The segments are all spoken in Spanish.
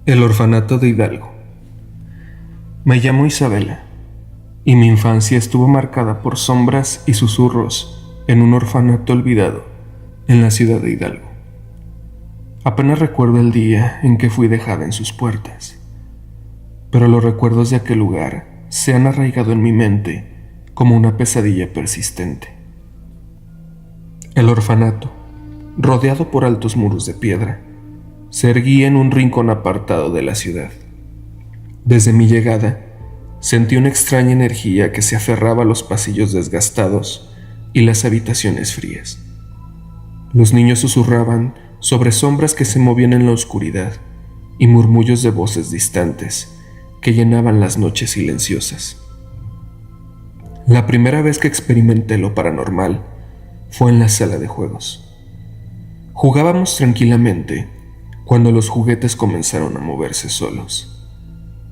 El orfanato de Hidalgo. Me llamo Isabela, y mi infancia estuvo marcada por sombras y susurros en un orfanato olvidado en la ciudad de Hidalgo. Apenas recuerdo el día en que fui dejada en sus puertas, pero los recuerdos de aquel lugar se han arraigado en mi mente como una pesadilla persistente. El orfanato, rodeado por altos muros de piedra, se erguía en un rincón apartado de la ciudad. Desde mi llegada, sentí una extraña energía que se aferraba a los pasillos desgastados y las habitaciones frías. Los niños susurraban sobre sombras que se movían en la oscuridad y murmullos de voces distantes que llenaban las noches silenciosas. La primera vez que experimenté lo paranormal fue en la sala de juegos. Jugábamos tranquilamente cuando los juguetes comenzaron a moverse solos.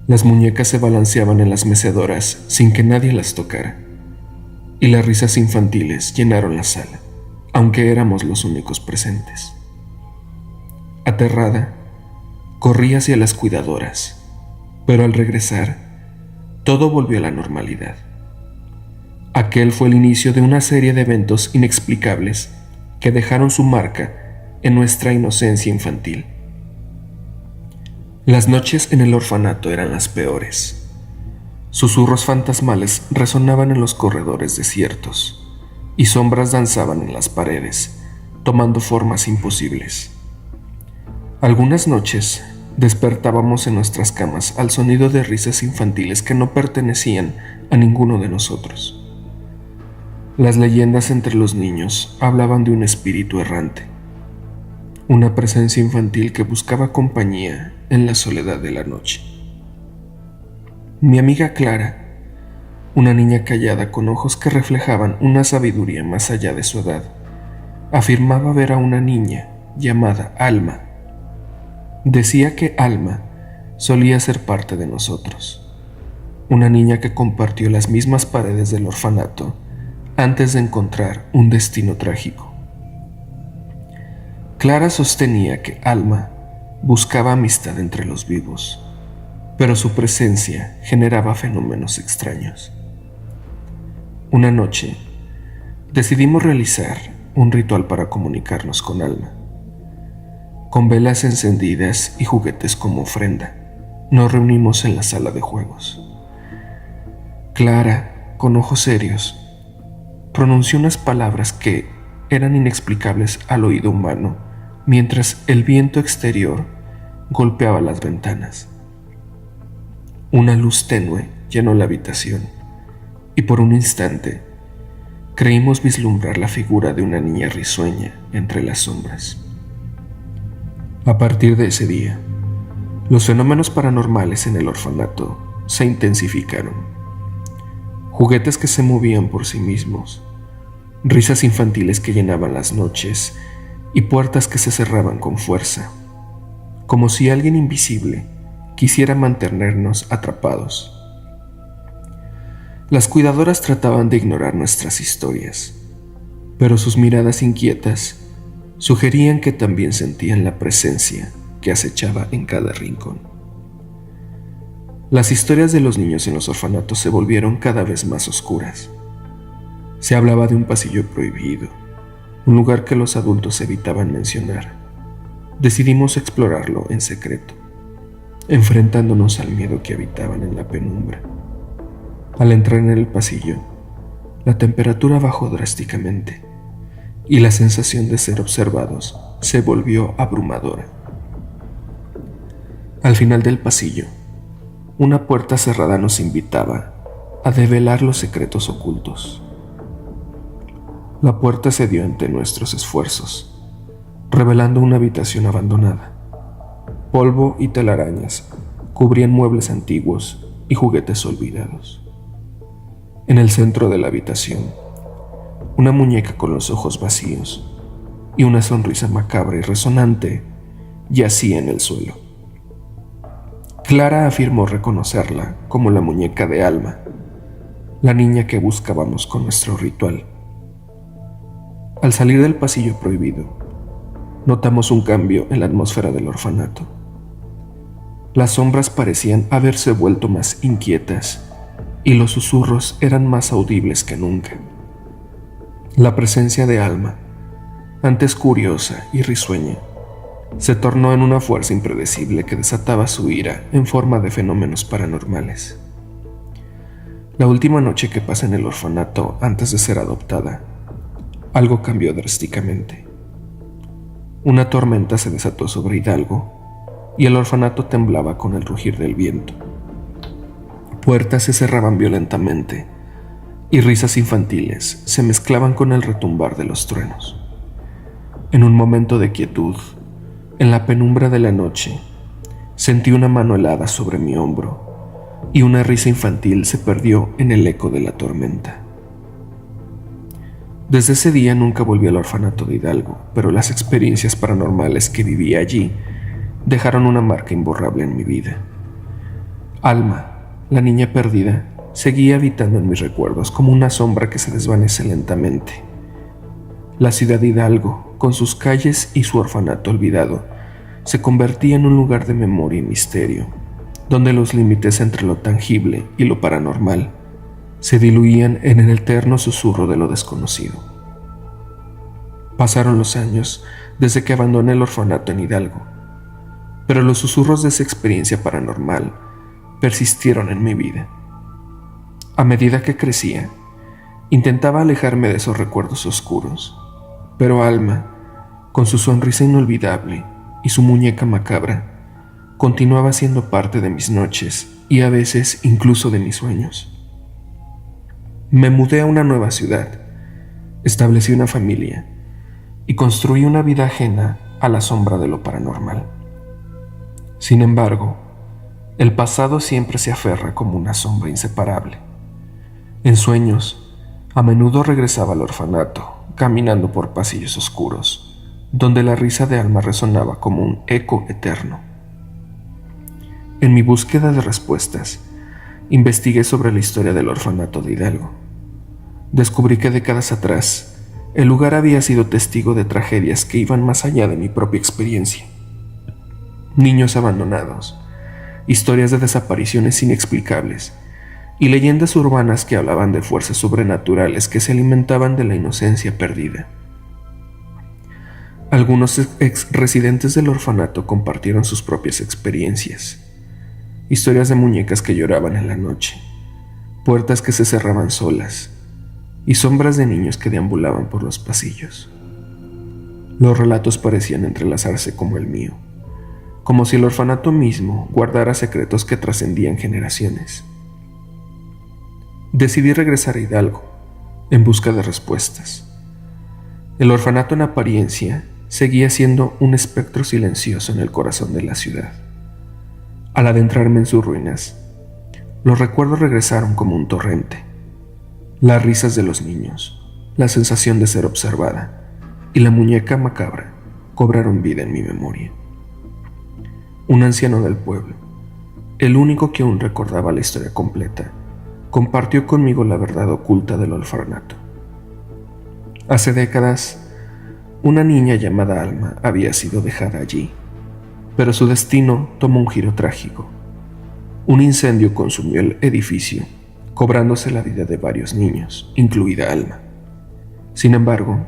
Las muñecas se balanceaban en las mecedoras sin que nadie las tocara, y las risas infantiles llenaron la sala, aunque éramos los únicos presentes. Aterrada, corrí hacia las cuidadoras, pero al regresar, todo volvió a la normalidad. Aquel fue el inicio de una serie de eventos inexplicables que dejaron su marca en nuestra inocencia infantil. Las noches en el orfanato eran las peores. Susurros fantasmales resonaban en los corredores desiertos y sombras danzaban en las paredes, tomando formas imposibles. Algunas noches despertábamos en nuestras camas al sonido de risas infantiles que no pertenecían a ninguno de nosotros. Las leyendas entre los niños hablaban de un espíritu errante, una presencia infantil que buscaba compañía en la soledad de la noche. Mi amiga Clara, una niña callada con ojos que reflejaban una sabiduría más allá de su edad, afirmaba ver a una niña llamada Alma. Decía que Alma solía ser parte de nosotros, una niña que compartió las mismas paredes del orfanato antes de encontrar un destino trágico. Clara sostenía que Alma buscaba amistad entre los vivos, pero su presencia generaba fenómenos extraños. Una noche, decidimos realizar un ritual para comunicarnos con Alma. Con velas encendidas y juguetes como ofrenda, nos reunimos en la sala de juegos. Clara, con ojos serios, pronunció unas palabras que eran inexplicables al oído humano mientras el viento exterior golpeaba las ventanas. Una luz tenue llenó la habitación y por un instante creímos vislumbrar la figura de una niña risueña entre las sombras. A partir de ese día, los fenómenos paranormales en el orfanato se intensificaron. Juguetes que se movían por sí mismos, risas infantiles que llenaban las noches y puertas que se cerraban con fuerza, como si alguien invisible quisiera mantenernos atrapados. Las cuidadoras trataban de ignorar nuestras historias, pero sus miradas inquietas sugerían que también sentían la presencia que acechaba en cada rincón. Las historias de los niños en los orfanatos se volvieron cada vez más oscuras. Se hablaba de un pasillo prohibido, un lugar que los adultos evitaban mencionar. Decidimos explorarlo en secreto, enfrentándonos al miedo que habitaban en la penumbra. Al entrar en el pasillo, la temperatura bajó drásticamente y la sensación de ser observados se volvió abrumadora. Al final del pasillo, una puerta cerrada nos invitaba a develar los secretos ocultos. La puerta cedió ante nuestros esfuerzos, revelando una habitación abandonada. Polvo y telarañas cubrían muebles antiguos y juguetes olvidados. En el centro de la habitación, una muñeca con los ojos vacíos y una sonrisa macabra y resonante yacía en el suelo. Clara afirmó reconocerla como la muñeca de Alma, la niña que buscábamos con nuestro ritual. Al salir del pasillo prohibido, notamos un cambio en la atmósfera del orfanato. Las sombras parecían haberse vuelto más inquietas y los susurros eran más audibles que nunca. La presencia de Alma, antes curiosa y risueña, se tornó en una fuerza impredecible que desataba su ira en forma de fenómenos paranormales. La última noche que pasé en el orfanato antes de ser adoptada, algo cambió drásticamente. Una tormenta se desató sobre Hidalgo y el orfanato temblaba con el rugir del viento. Puertas se cerraban violentamente y risas infantiles se mezclaban con el retumbar de los truenos. En un momento de quietud, en la penumbra de la noche, sentí una mano helada sobre mi hombro y una risa infantil se perdió en el eco de la tormenta. Desde ese día nunca volví al orfanato de Hidalgo, pero las experiencias paranormales que viví allí dejaron una marca imborrable en mi vida. Alma, la niña perdida, seguía habitando en mis recuerdos como una sombra que se desvanece lentamente. La ciudad de Hidalgo, con sus calles y su orfanato olvidado, se convertía en un lugar de memoria y misterio, donde los límites entre lo tangible y lo paranormal se diluían en el eterno susurro de lo desconocido. Pasaron los años desde que abandoné el orfanato en Hidalgo, pero los susurros de esa experiencia paranormal persistieron en mi vida. A medida que crecía, intentaba alejarme de esos recuerdos oscuros, pero Alma, con su sonrisa inolvidable y su muñeca macabra, continuaba siendo parte de mis noches y a veces incluso de mis sueños. Me mudé a una nueva ciudad, establecí una familia y construí una vida ajena a la sombra de lo paranormal. Sin embargo, el pasado siempre se aferra como una sombra inseparable. En sueños, a menudo regresaba al orfanato, caminando por pasillos oscuros, donde la risa de Alma resonaba como un eco eterno. En mi búsqueda de respuestas, investigué sobre la historia del orfanato de Hidalgo. Descubrí que décadas atrás, el lugar había sido testigo de tragedias que iban más allá de mi propia experiencia. Niños abandonados, historias de desapariciones inexplicables y leyendas urbanas que hablaban de fuerzas sobrenaturales que se alimentaban de la inocencia perdida. Algunos ex residentes del orfanato compartieron sus propias experiencias, historias de muñecas que lloraban en la noche, puertas que se cerraban solas y sombras de niños que deambulaban por los pasillos. Los relatos parecían entrelazarse como el mío, como si el orfanato mismo guardara secretos que trascendían generaciones. Decidí regresar a Hidalgo en busca de respuestas. El orfanato en apariencia seguía siendo un espectro silencioso en el corazón de la ciudad. Al adentrarme en sus ruinas, los recuerdos regresaron como un torrente. Las risas de los niños, la sensación de ser observada y la muñeca macabra cobraron vida en mi memoria. Un anciano del pueblo, el único que aún recordaba la historia completa, compartió conmigo la verdad oculta del orfanato. Hace décadas, una niña llamada Alma había sido dejada allí, pero su destino tomó un giro trágico. Un incendio consumió el edificio, cobrándose la vida de varios niños, incluida Alma. Sin embargo,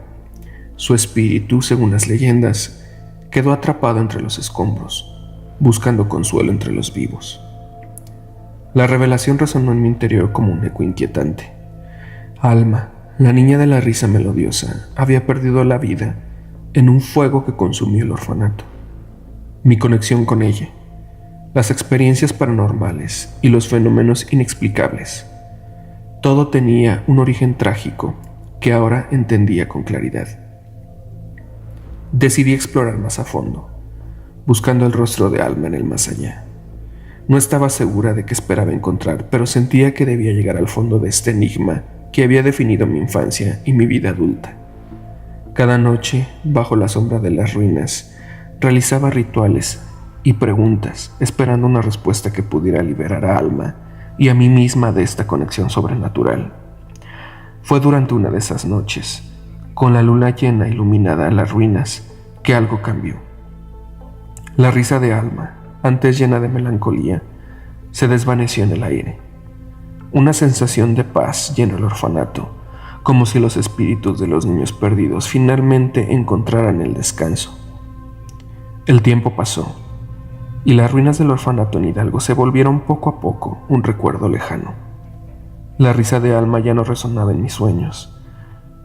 su espíritu, según las leyendas, quedó atrapado entre los escombros, buscando consuelo entre los vivos. La revelación resonó en mi interior como un eco inquietante. Alma, la niña de la risa melodiosa, había perdido la vida en un fuego que consumió el orfanato. Mi conexión con ella, las experiencias paranormales y los fenómenos inexplicables, todo tenía un origen trágico que ahora entendía con claridad. Decidí explorar más a fondo, buscando el rostro de Alma en el más allá. No estaba segura de qué esperaba encontrar, pero sentía que debía llegar al fondo de este enigma que había definido mi infancia y mi vida adulta. Cada noche, bajo la sombra de las ruinas, realizaba rituales y preguntas, esperando una respuesta que pudiera liberar a Alma y a mí misma de esta conexión sobrenatural. Fue durante una de esas noches, con la luna llena iluminada en las ruinas, que algo cambió. La risa de Alma, antes llena de melancolía, se desvaneció en el aire. Una sensación de paz llenó el orfanato, como si los espíritus de los niños perdidos finalmente encontraran el descanso. El tiempo pasó, y las ruinas del orfanato en Hidalgo se volvieron poco a poco un recuerdo lejano. La risa de Alma ya no resonaba en mis sueños,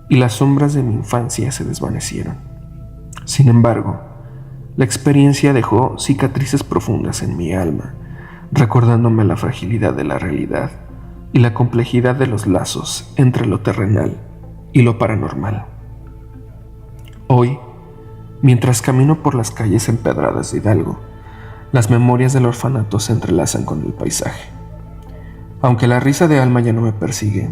y las sombras de mi infancia se desvanecieron. Sin embargo, la experiencia dejó cicatrices profundas en mi alma, recordándome la fragilidad de la realidad y la complejidad de los lazos entre lo terrenal y lo paranormal. Hoy, mientras camino por las calles empedradas de Hidalgo, las memorias del orfanato se entrelazan con el paisaje. Aunque la risa de Alma ya no me persigue,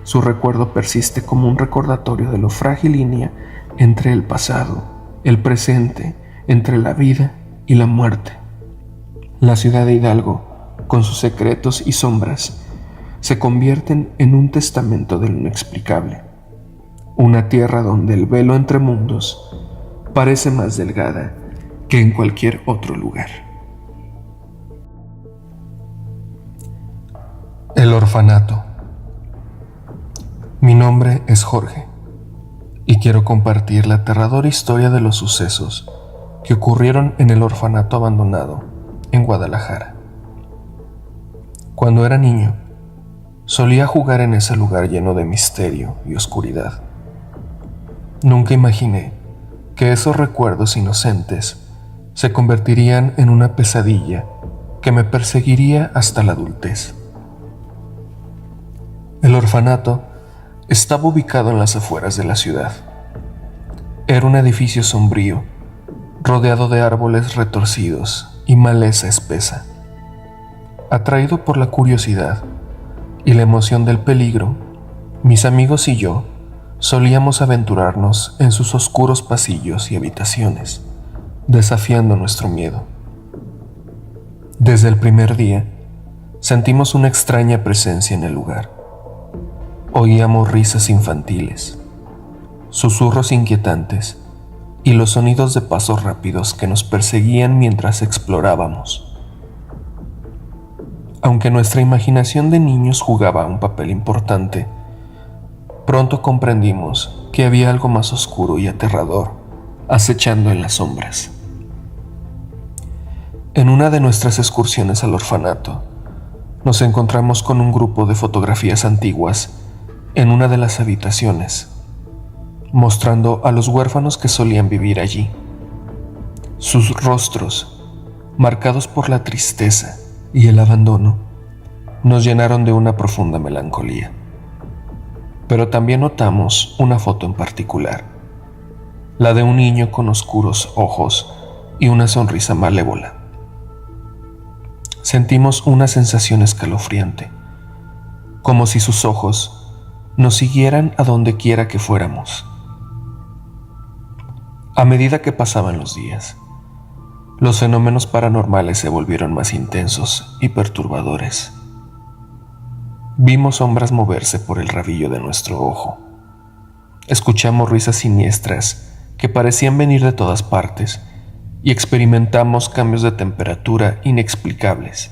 su recuerdo persiste como un recordatorio de lo frágil línea entre el pasado, el presente, entre la vida y la muerte. La ciudad de Hidalgo, con sus secretos y sombras, se convierten en un testamento de lo inexplicable, una tierra donde el velo entre mundos parece más delgada que en cualquier otro lugar. El orfanato. Mi nombre es Jorge y quiero compartir la aterradora historia de los sucesos que ocurrieron en el orfanato abandonado en Guadalajara. Cuando era niño, solía jugar en ese lugar lleno de misterio y oscuridad. Nunca imaginé que esos recuerdos inocentes se convertirían en una pesadilla que me perseguiría hasta la adultez. El orfanato estaba ubicado en las afueras de la ciudad. Era un edificio sombrío, rodeado de árboles retorcidos y maleza espesa. Atraído por la curiosidad y la emoción del peligro, mis amigos y yo solíamos aventurarnos en sus oscuros pasillos y habitaciones, desafiando nuestro miedo. Desde el primer día, sentimos una extraña presencia en el lugar. Oíamos risas infantiles, susurros inquietantes y los sonidos de pasos rápidos que nos perseguían mientras explorábamos. Aunque nuestra imaginación de niños jugaba un papel importante, pronto comprendimos que había algo más oscuro y aterrador acechando en las sombras. En una de nuestras excursiones al orfanato, nos encontramos con un grupo de fotografías antiguas en una de las habitaciones, mostrando a los huérfanos que solían vivir allí. Sus rostros, marcados por la tristeza y el abandono, nos llenaron de una profunda melancolía. Pero también notamos una foto en particular, la de un niño con oscuros ojos y una sonrisa malévola. Sentimos una sensación escalofriante, como si sus ojos nos siguieran a donde quiera que fuéramos. A medida que pasaban los días, los fenómenos paranormales se volvieron más intensos y perturbadores. Vimos sombras moverse por el rabillo de nuestro ojo. Escuchamos risas siniestras que parecían venir de todas partes y experimentamos cambios de temperatura inexplicables.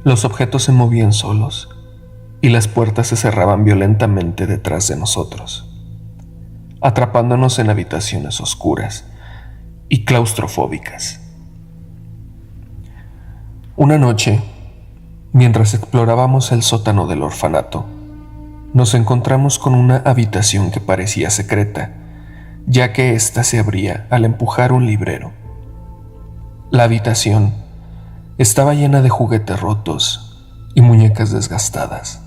Los objetos se movían solos y las puertas se cerraban violentamente detrás de nosotros, atrapándonos en habitaciones oscuras y claustrofóbicas. Una noche, mientras explorábamos el sótano del orfanato, nos encontramos con una habitación que parecía secreta, ya que ésta se abría al empujar un librero. La habitación estaba llena de juguetes rotos y muñecas desgastadas.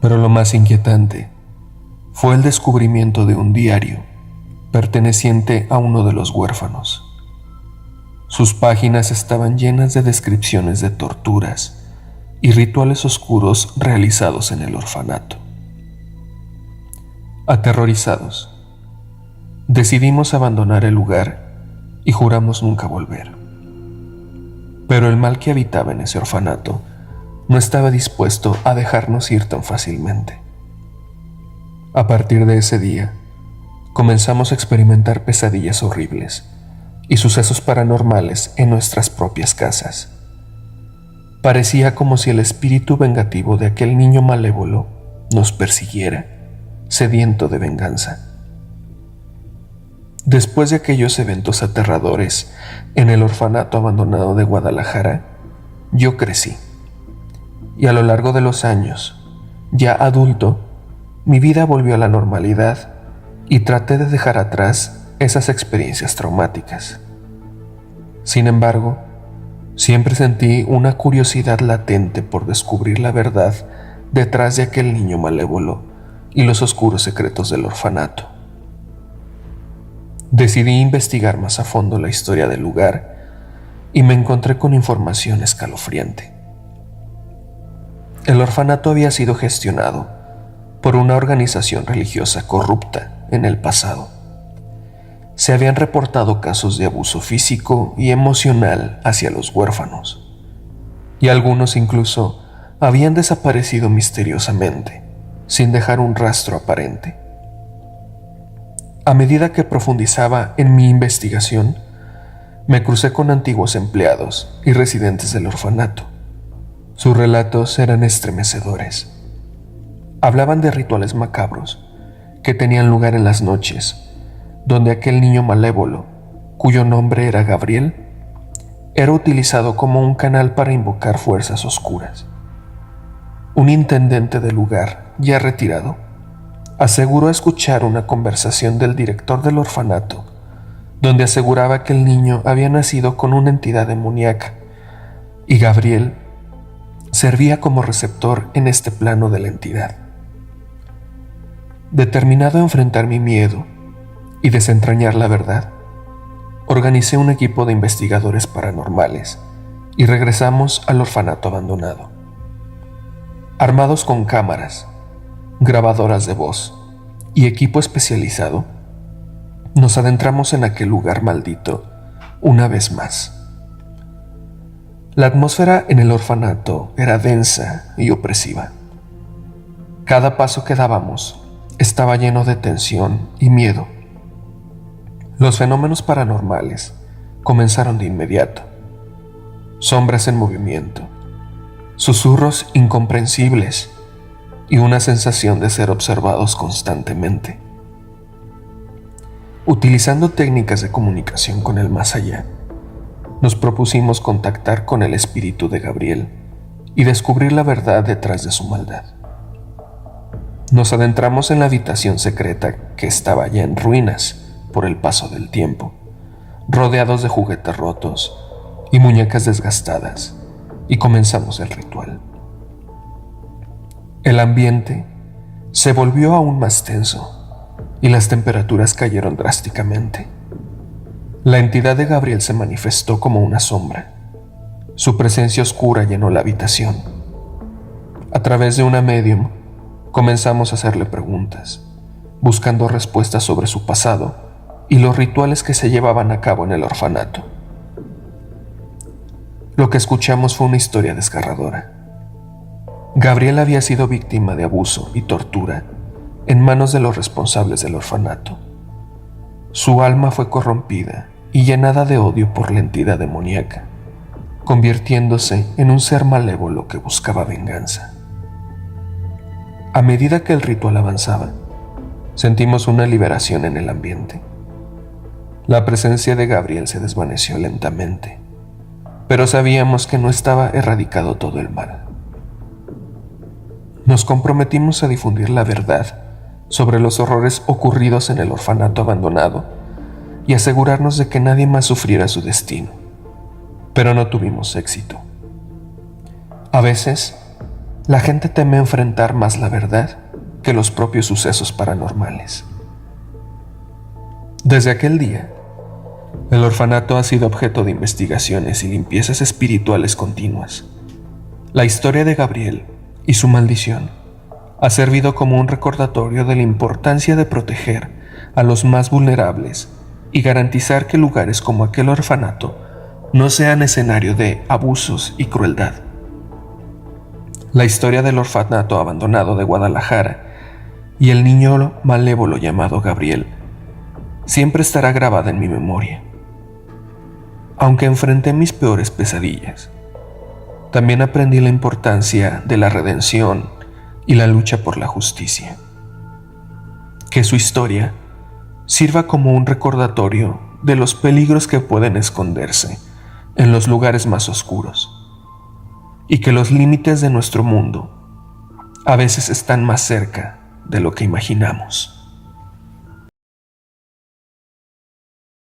Pero lo más inquietante fue el descubrimiento de un diario perteneciente a uno de los huérfanos. Sus páginas estaban llenas de descripciones de torturas y rituales oscuros realizados en el orfanato. Aterrorizados, decidimos abandonar el lugar y juramos nunca volver. Pero el mal que habitaba en ese orfanato no estaba dispuesto a dejarnos ir tan fácilmente. A partir de ese día, comenzamos a experimentar pesadillas horribles, y sucesos paranormales en nuestras propias casas. Parecía como si el espíritu vengativo de aquel niño malévolo nos persiguiera, sediento de venganza. Después de aquellos eventos aterradores en el orfanato abandonado de Guadalajara, yo crecí. Y a lo largo de los años, ya adulto, mi vida volvió a la normalidad y traté de dejar atrás esas experiencias traumáticas. Sin embargo, siempre sentí una curiosidad latente por descubrir la verdad detrás de aquel niño malévolo y los oscuros secretos del orfanato. Decidí investigar más a fondo la historia del lugar y me encontré con información escalofriante. El orfanato había sido gestionado por una organización religiosa corrupta en el pasado. Se habían reportado casos de abuso físico y emocional hacia los huérfanos, y algunos incluso habían desaparecido misteriosamente, sin dejar un rastro aparente. A medida que profundizaba en mi investigación, me crucé con antiguos empleados y residentes del orfanato. Sus relatos eran estremecedores. Hablaban de rituales macabros que tenían lugar en las noches, donde aquel niño malévolo, cuyo nombre era Gabriel, era utilizado como un canal para invocar fuerzas oscuras. Un intendente del lugar, ya retirado, aseguró escuchar una conversación del director del orfanato, donde aseguraba que el niño había nacido con una entidad demoníaca y Gabriel servía como receptor en este plano de la entidad. Determinado a enfrentar mi miedo y desentrañar la verdad, organicé un equipo de investigadores paranormales y regresamos al orfanato abandonado. Armados con cámaras, grabadoras de voz y equipo especializado, nos adentramos en aquel lugar maldito una vez más. La atmósfera en el orfanato era densa y opresiva. Cada paso que dábamos estaba lleno de tensión y miedo. Los fenómenos paranormales comenzaron de inmediato. Sombras en movimiento, susurros incomprensibles y una sensación de ser observados constantemente. Utilizando técnicas de comunicación con el más allá, nos propusimos contactar con el espíritu de Gabriel y descubrir la verdad detrás de su maldad. Nos adentramos en la habitación secreta que estaba ya en ruinas por el paso del tiempo, rodeados de juguetes rotos y muñecas desgastadas, y comenzamos el ritual. El ambiente se volvió aún más tenso y las temperaturas cayeron drásticamente. La entidad de Gabriel se manifestó como una sombra. Su presencia oscura llenó la habitación. A través de una médium, comenzamos a hacerle preguntas, buscando respuestas sobre su pasado y los rituales que se llevaban a cabo en el orfanato. Lo que escuchamos fue una historia desgarradora. Gabriel había sido víctima de abuso y tortura en manos de los responsables del orfanato. Su alma fue corrompida y llenada de odio por la entidad demoníaca, convirtiéndose en un ser malévolo que buscaba venganza. A medida que el ritual avanzaba, sentimos una liberación en el ambiente. La presencia de Gabriel se desvaneció lentamente, pero sabíamos que no estaba erradicado todo el mal. Nos comprometimos a difundir la verdad sobre los horrores ocurridos en el orfanato abandonado y asegurarnos de que nadie más sufriera su destino, pero no tuvimos éxito. A veces, la gente teme enfrentar más la verdad que los propios sucesos paranormales. Desde aquel día, el orfanato ha sido objeto de investigaciones y limpiezas espirituales continuas. La historia de Gabriel y su maldición ha servido como un recordatorio de la importancia de proteger a los más vulnerables y garantizar que lugares como aquel orfanato no sean escenario de abusos y crueldad. La historia del orfanato abandonado de Guadalajara y el niño malévolo llamado Gabriel siempre estará grabada en mi memoria. aunque enfrenté mis peores pesadillas. También aprendí la importancia de la redención y la lucha por la justicia. Que su historia sirva como un recordatorio de los peligros que pueden esconderse en los lugares más oscuros, y que los límites de nuestro mundo a veces están más cerca de lo que imaginamos.